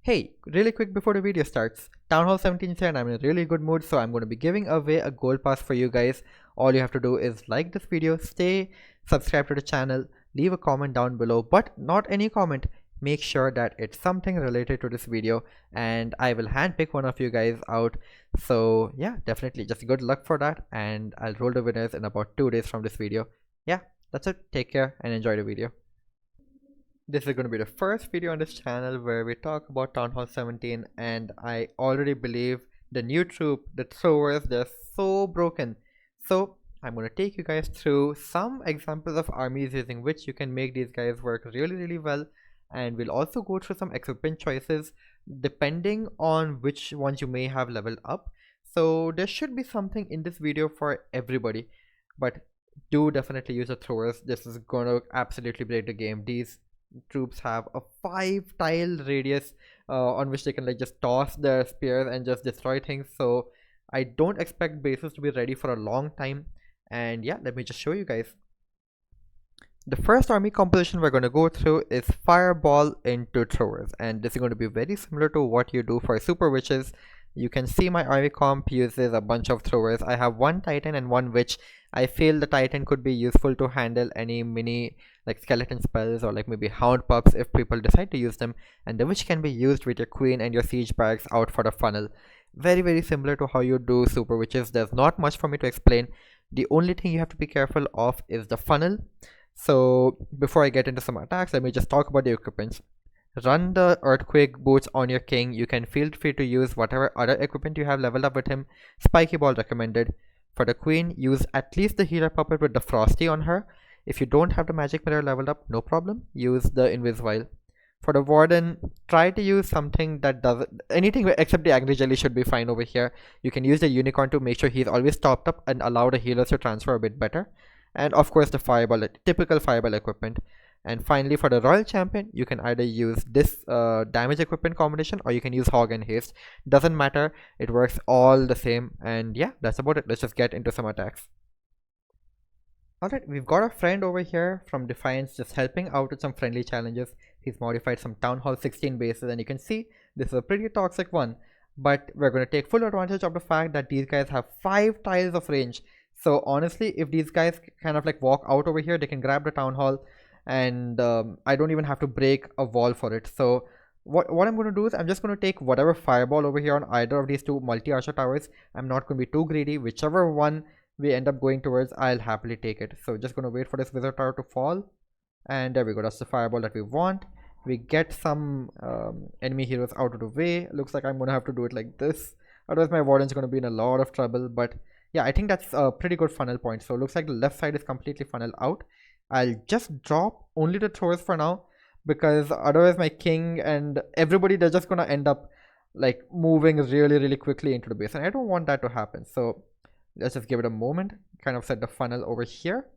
Hey, really quick before the video starts, Town Hall 17 said I'm in a really good mood, so I'm going to be giving away a gold pass for you guys. All you have to do is like this video, stay subscribed to the channel, leave a comment down below, but not any comment. Make sure that it's something related to this video and I will handpick one of you guys out. So yeah, definitely just good luck for that, and I'll roll the winners in about 2 days from this video. Yeah, that's it. Take care and enjoy the video. This is going to be the first video on this channel where we talk about Town Hall 17, and I already believe the new troop, the throwers, they're so broken. So I'm going to take you guys through some examples of armies using which you can make these guys work really well, and we'll also go through some equipment choices depending on which ones you may have leveled up. So there should be something in this video for everybody, but do definitely use the throwers. This is going to absolutely break the game. These troops have a 5 tile radius on which they can like just toss their spears and just destroy things, so I don't expect bases to be ready for a long time. And yeah, let me just show you guys. The first army composition we're going to go through is fireball into throwers, and this is going to be very similar to what you do for super witches. You can see my army comp uses a bunch of throwers. I have one titan and one witch. I feel the titan could be useful to handle any mini like skeleton spells or like maybe hound pups if people decide to use them, and the witch can be used with your queen and your siege barracks out for the funnel. Very similar to how you do super witches. There's not much for me to explain. The only thing you have to be careful of is the funnel. So before I get into some attacks, let me just talk about the equipments. Run the earthquake boots on your king. You can feel free to use whatever other equipment you have leveled up with him. Spiky ball recommended. For the queen, use at least the healer puppet with the frosty on her. If you don't have the magic mirror leveled up, no problem, use the inviswile. For the warden, try to use something that does anything except the angry jelly should be fine over here. You can use the unicorn to make sure he's always topped up and allow the healers to transfer a bit better. And of course the fireball, typical fireball equipment. And finally, for the royal champion, you can either use this damage equipment combination or you can use hog and haste. Doesn't matter, it works all the same. And yeah, that's about it. Let's just get into some attacks. Alright, we've got a friend over here from Defiance just helping out with some friendly challenges. He's modified some Town Hall 16 bases, and you can see this is a pretty toxic one. But we're going to take full advantage of the fact that these guys have 5 tiles of range. So honestly, if these guys kind of like walk out over here, they can grab the Town Hall, and I don't even have to break a wall for it. So what I'm going to do is I'm just going to take whatever fireball over here on either of these two multi-archer towers. I'm not going to be too greedy. Whichever one we end up going towards, I'll happily take it. So just going to wait for this wizard tower to fall, and there we go. That's the fireball that we want. We get some enemy heroes out of the way. Looks like I'm going to have to do it like this, otherwise my warden's going to be in a lot of trouble. But yeah, I think that's a pretty good funnel point. So it looks like the left side is completely funneled out. I'll just drop only the throwers for now, because otherwise my king and everybody, they're just gonna end up like moving really quickly into the base, and I don't want that to happen. So let's just give it a moment, kind of set the funnel over here,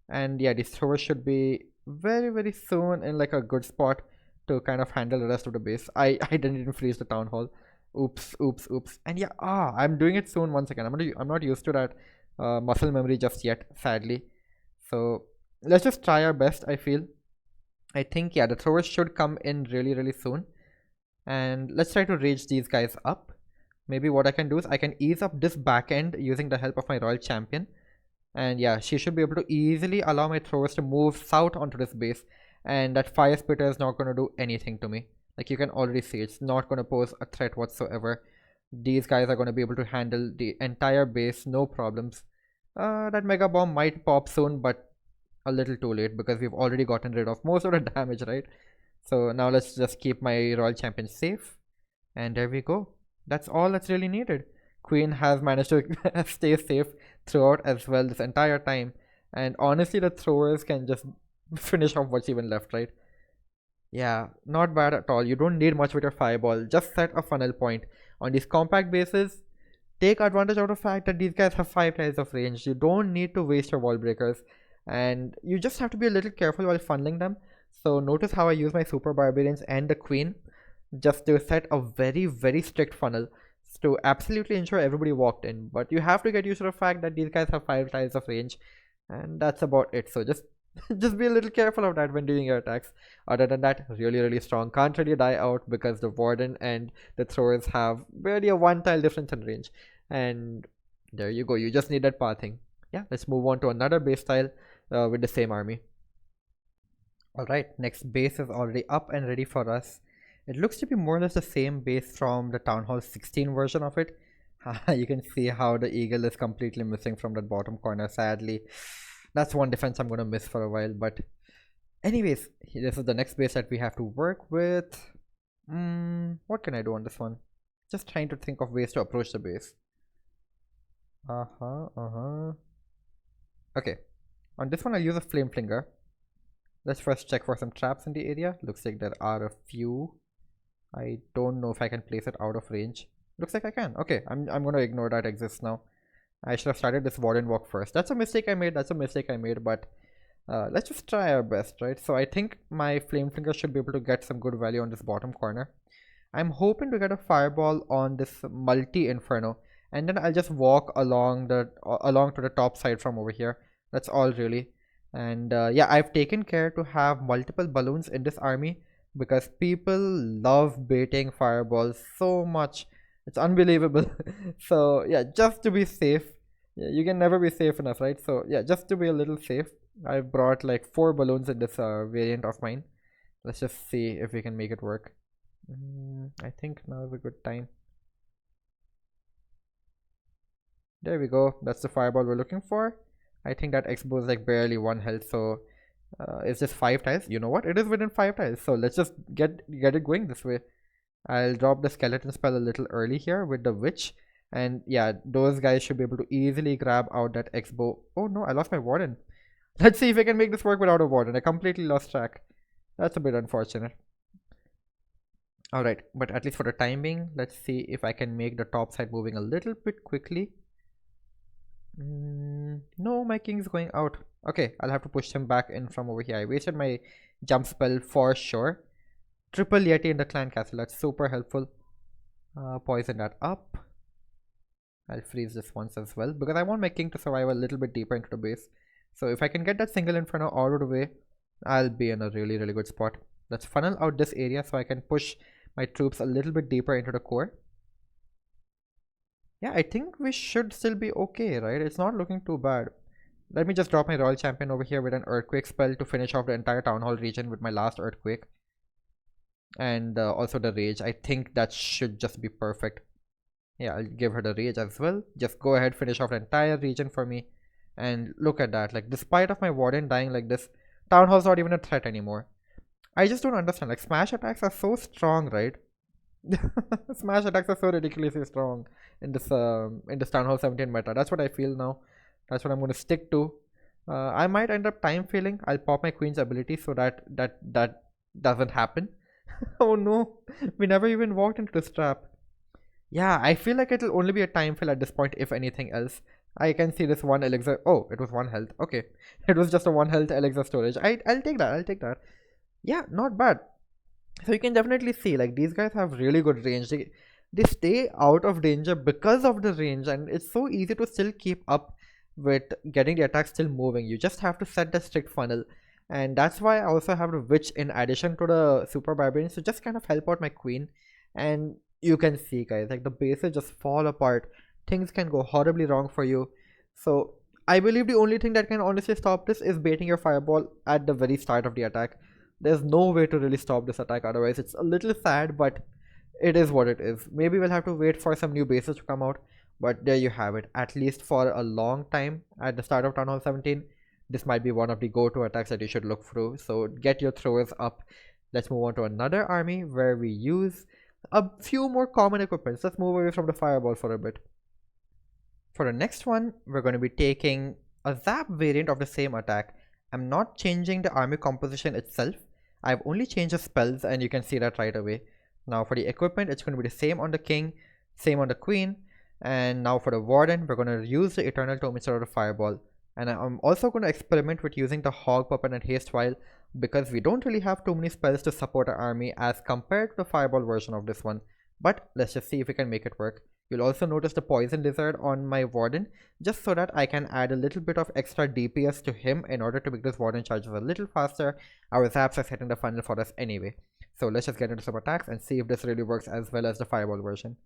and yeah, these throwers should be very soon in like a good spot to kind of handle the rest of the base. I didn't even freeze the town hall. Oops. And yeah, I'm doing it soon. Once again, I'm not used to that muscle memory just yet, sadly. So let's just try our best. I think yeah, the throwers should come in really soon, and let's try to rage these guys up. Maybe what I can do is I can ease up this back end using the help of my royal champion, and yeah, she should be able to easily allow my throwers to move south onto this base, and that fire spitter is not going to do anything to me. Like you can already see, it's not going to pose a threat whatsoever. These guys are going to be able to handle the entire base, no problems. That mega bomb might pop soon, but a little too late because we've already gotten rid of most of the damage, right? So now let's just keep my royal champion safe, and there we go. That's all that's really needed. Queen has managed to stay safe throughout as well this entire time, and honestly the throwers can just finish off what's even left, right? Yeah, not bad at all. You don't need much with your fireball. Just set a funnel point on these compact bases. Take advantage of the fact that these guys have 5 tiles of range. You don't need to waste your wall breakers, and you just have to be a little careful while funneling them. So notice how I use my super barbarians and the queen just to set a very strict funnel to absolutely ensure everybody walked in. But you have to get used to the fact that these guys have 5 tiles of range, and that's about it. So just Just be a little careful of that when doing your attacks. Other than that, really strong. Can't really die out because the warden and the throwers have barely a 1 tile difference in range. And there you go, you just need that pathing. Yeah, let's move on to another base tile with the same army. Alright, next base is already up and ready for us. It looks to be more or less the same base from the Town Hall 16 version of it. You can see how the eagle is completely missing from that bottom corner, sadly. That's one defense I'm gonna miss for a while, but anyways, this is the next base that we have to work with. What can I do on this one? Just trying to think of ways to approach the base. Okay, on this one I'll use a flame flinger. Let's first check for some traps in the area. Looks like there are a few. I don't know if I can place it out of range. Looks like I can. Okay, I'm gonna ignore that exists now. I should have started this warden walk first. That's a mistake I made. But let's just try our best, right? So I think my flame flinger should be able to get some good value on this bottom corner. I'm hoping to get a fireball on this multi inferno, and then I'll just walk along to the top side from over here. That's all really. And yeah, I've taken care to have multiple balloons in this army because people love baiting fireballs so much. It's unbelievable. So yeah, just to be safe. Yeah, you can never be safe enough, right? So yeah, just to be a little safe, I've brought like 4 balloons in this variant of mine. Let's just see if we can make it work. I think now is a good time. There we go. That's the fireball we're looking for. I think that X-bow is like barely 1 health, so it's just 5 tiles. You know what? It is within 5 tiles, so let's just get it going this way. I'll drop the skeleton spell a little early here with the witch, and yeah, those guys should be able to easily grab out that X-bow. Oh no, I lost my warden. Let's see if I can make this work without a warden. I completely lost track. That's a bit unfortunate. Alright, but at least for the time being, let's see if I can make the top side moving a little bit quickly. No, my king's going out. Okay, I'll have to push him back in from over here. I wasted my jump spell for sure. Triple Yeti in the clan castle, that's super helpful. Poison that up. I'll freeze this once as well because I want my king to survive a little bit deeper into the base. So if I can get that single inferno all the way, I'll be in a really good spot. Let's funnel out this area so I can push my troops a little bit deeper into the core. Yeah, I think we should still be okay, right? It's not looking too bad. Let me just drop my royal champion over here with an earthquake spell to finish off the entire town hall region with my last earthquake. And also the rage. I think that should just be perfect. Yeah, I'll give her the rage as well. Just go ahead, finish off the entire region for me. And look at that. Like, despite of my warden dying like this, town hall's not even a threat anymore. I just don't understand. Like, smash attacks are so strong, right? Smash attacks are so ridiculously strong in this Town Hall 17 meta. That's what I feel now. That's what I'm going to stick to. I might end up time failing. I'll pop my queen's ability so that doesn't happen. Oh no, we never even walked into this trap. Yeah, I feel like it'll only be a time fail at this point, if anything else. I can see this 1 elixir. Oh, it was 1 health. Okay, it was just a 1 health elixir storage. I'll take that. Yeah, not bad. So you can definitely see, like, these guys have really good range. They stay out of danger because of the range, and it's so easy to still keep up with getting the attack still moving. You just have to set the strict funnel, and that's why I also have the witch in addition to the super barbarian, so just kind of help out my queen. And you can see, guys, like, the bases just fall apart. Things can go horribly wrong for you. So I believe the only thing that can honestly stop this is baiting your fireball at the very start of the attack. There's no way to really stop this attack otherwise. It's a little sad, but it is what it is. Maybe we'll have to wait for some new bases to come out, but there you have it. At least for a long time at the start of Town Hall 17, this might be one of the go-to attacks that you should look through. So get your throwers up. Let's move on to another army where we use a few more common equipments. Let's move away from the fireball for a bit. For the next one, we're going to be taking a zap variant of the same attack. I'm not changing the army composition itself. I've only changed the spells, and you can see that right away. Now for the equipment, it's going to be the same on the king, same on the queen. And now for the warden, we're going to use the eternal tome instead of the fireball. And I'm also going to experiment with using the hog puppet and haste vial, because we don't really have too many spells to support our army as compared to the fireball version of this one. But let's just see if we can make it work. You'll also notice the poison lizard on my warden, just so that I can add a little bit of extra DPS to him in order to make this warden charges a little faster. Our zaps are setting the funnel for us anyway. So let's just get into some attacks and see if this really works as well as the fireball version.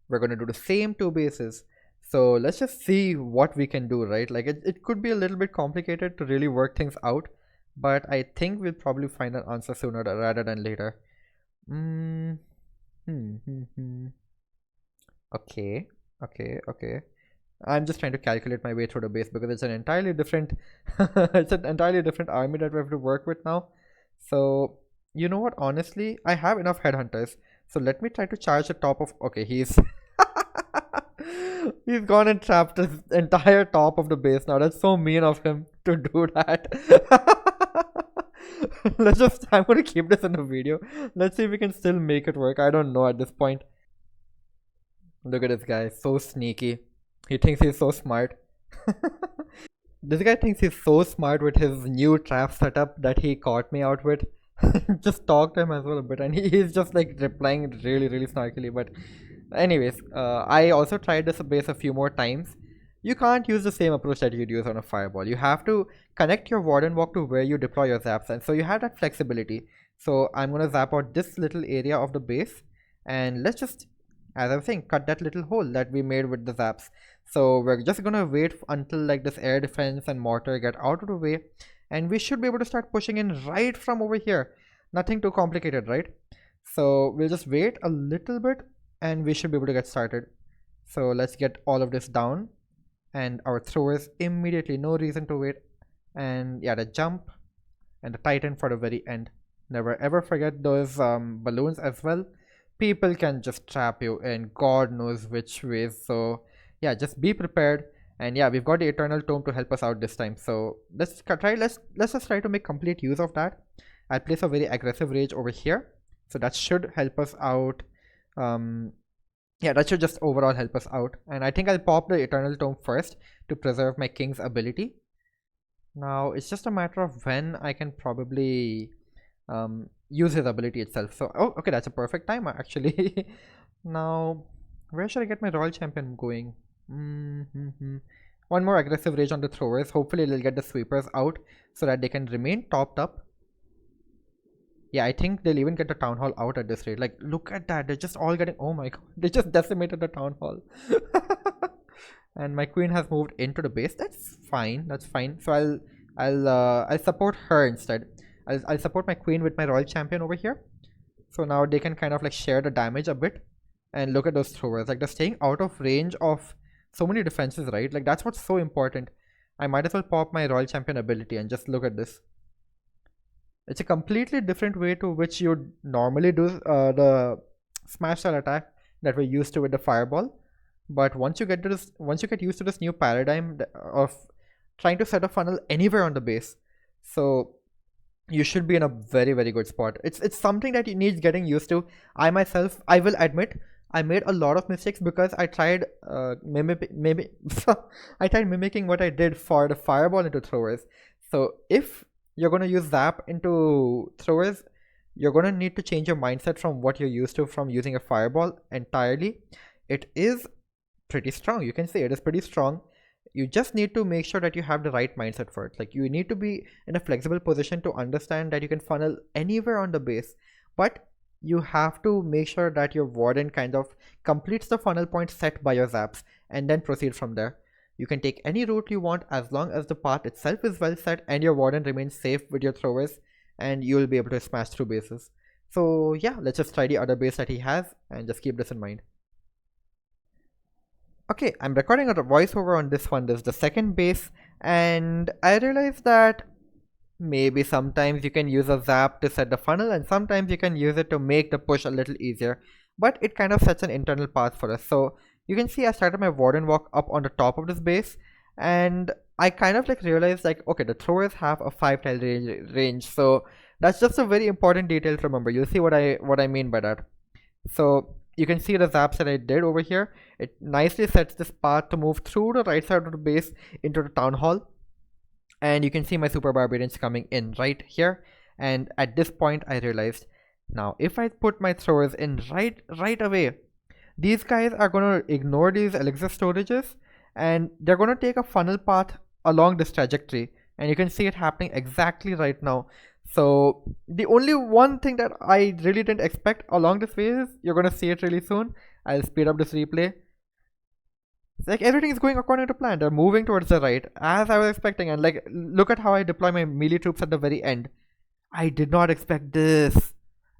We're going to do the same two bases. So let's just see what we can do, right? Like it could be a little bit complicated to really work things out, but I think we'll probably find an answer sooner rather than later. Okay. I'm just trying to calculate my way through the base because it's an entirely different it's an entirely different army that we have to work with now. So you know what, honestly, I have enough headhunters. So let me try to charge the top of, okay, he's he's gone and trapped the entire top of the base now. That's so mean of him to do that. I'm gonna keep this in the video. Let's see if we can still make it work. I don't know at this point. Look at this guy, so sneaky. He thinks he's so smart. This guy thinks he's so smart with his new trap setup that he caught me out with. Just talk to him as well a bit, and he's just like replying really snarkily. But anyways, I also tried this base a few more times. You can't use the same approach that you'd use on a fireball. You have to connect your warden walk to where you deploy your zaps, and so you have that flexibility. So I'm gonna zap out this little area of the base, and let's just, as I was saying, cut that little hole that we made with the zaps. So we're just gonna wait until like this air defense and mortar get out of the way, and we should be able to start pushing in right from over here. Nothing too complicated, right? So we'll just wait a little bit and we should be able to get started. So let's get all of this down, and our throwers immediately, no reason to wait. And yeah, the jump and the titan for the very end. Never ever forget those balloons as well. People can just trap you in god knows which ways. So yeah, just be prepared. And yeah, we've got the eternal tome to help us out this time. So let's just try to make complete use of that. I'll place a very aggressive rage over here, so that should help us out. Yeah, that should just overall help us out. And I think I'll pop the eternal tome first to preserve my king's ability. Now it's just a matter of when I can probably use his ability itself. So oh, okay, that's a perfect time actually. Now where should I get my royal champion going? One more aggressive rage on the throwers. Hopefully they'll get the sweepers out so that they can remain topped up. Yeah, I think they'll even get the town hall out at this rate. Like, look at that, they're just all getting, oh my god, they just decimated the town hall. And my queen has moved into the base. That's fine, so I'll support her instead. I'll support my queen with my royal champion over here. So now they can kind of like share the damage a bit. And look at those throwers, like they're staying out of range of so many defenses, right? Like that's what's so important. I might as well pop my royal champion ability and just look at this. It's a completely different way to which you'd normally do the smash style attack that we're used to with the fireball. But once you get used to this new paradigm of trying to set a funnel anywhere on the base, so you should be in a very good spot. It's something that needs getting used to. I myself, I will admit, I made a lot of mistakes because I tried I tried mimicking what I did for the fireball into throwers. So if you're going to use zap into throwers, you're going to need to change your mindset from what you're used to from using a fireball entirely. It is pretty strong, you can say it is pretty strong. You just need to make sure that you have the right mindset for it. Like you need to be in a flexible position to understand that you can funnel anywhere on the base, but you have to make sure that your warden kind of completes the funnel point set by your zaps and then proceed from there. You can take any route you want as long as the path itself is well set and your warden remains safe with your throwers, and you'll be able to smash through bases. So yeah, let's just try the other base that he has and just keep this in mind. Okay, I'm recording a voiceover on this one. This is the second base, and I realized that maybe sometimes you can use a zap to set the funnel and sometimes you can use it to make the push a little easier, but it kind of sets an internal path for us. So you can see I started my warden walk up on the top of this base, and I kind of like realized like, okay, the throwers have a 5 tile range, so that's just a very important detail to remember. You'll see what I mean by that. So you can see the zaps that I did over here. It nicely sets this path to move through the right side of the base into the town hall, and you can see my super barbarians coming in right here. And at this point I realized, now if I put my throwers in right away, these guys are going to ignore these elixir storages, and they're going to take a funnel path along this trajectory, and you can see it happening exactly right now. So the only one thing that I really didn't expect along this way is you're going to see it really soon. I'll speed up this replay. It's like everything is going according to plan. They're moving towards the right as I was expecting, and like look at how I deploy my melee troops at the very end. I did not expect this.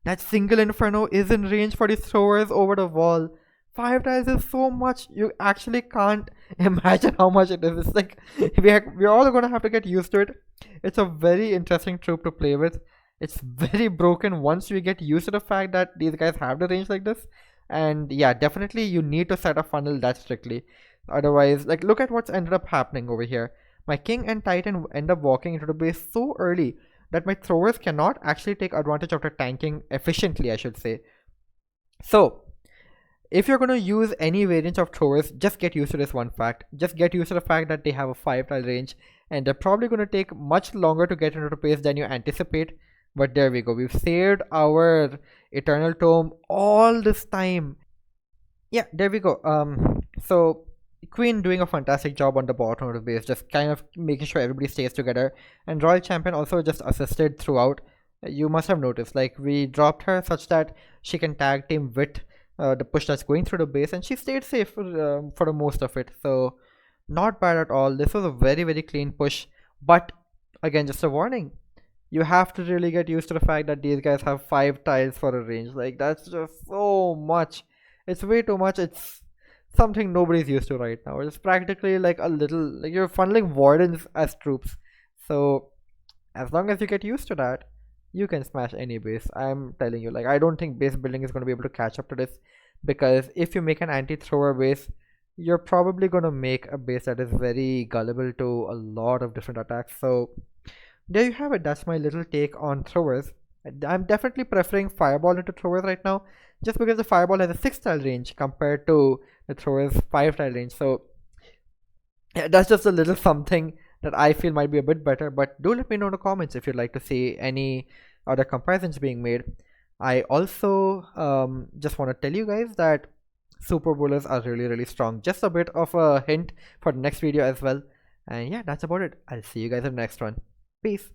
That single inferno is in range for these throwers over the wall. 5 tiles is so much, you actually can't imagine how much it is. It's like we're all gonna have to get used to it. It's a very interesting troop to play with. It's very broken once you get used to the fact that these guys have the range like this. And yeah, definitely you need to set a funnel that strictly. Otherwise, like look at what's ended up happening over here. My king and titan end up walking into the base so early that my throwers cannot actually take advantage of the tanking efficiently, I should say. So if you're going to use any variant of throwers, just get used to this one fact. Just get used to the fact that they have a 5 tile range, and they're probably going to take much longer to get into the base than you anticipate. But there we go, we've saved our eternal tome all this time. Yeah, there we go. So Queen doing a fantastic job on the bottom of the base, just kind of making sure everybody stays together, and Royal Champion also just assisted throughout. You must have noticed, like we dropped her such that she can tag team with the push that's going through the base, and she stayed safe for the most of it. So not bad at all. This was a very, very clean push, but again, just a warning, you have to really get used to the fact that these guys have 5 tiles for a range. Like that's just so much. It's way too much. It's something nobody's used to right now. It's practically like a little, like you're funneling wardens as troops. So as long as you get used to that, you can smash any base. I'm telling you, like I don't think base building is going to be able to catch up to this, because if you make an anti-thrower base, you're probably going to make a base that is very gullible to a lot of different attacks. So there you have it. That's my little take on throwers. I'm definitely preferring fireball into throwers right now, just because the fireball has a 6 tile range compared to the throwers 5 tile range. So yeah, that's just a little something that I feel might be a bit better. But do let me know in the comments if you'd like to see any other comparisons being made. I also just want to tell you guys that super bowlers are really, really strong. Just a bit of a hint for the next video as well. And yeah, that's about it. I'll see you guys in the next one. Peace.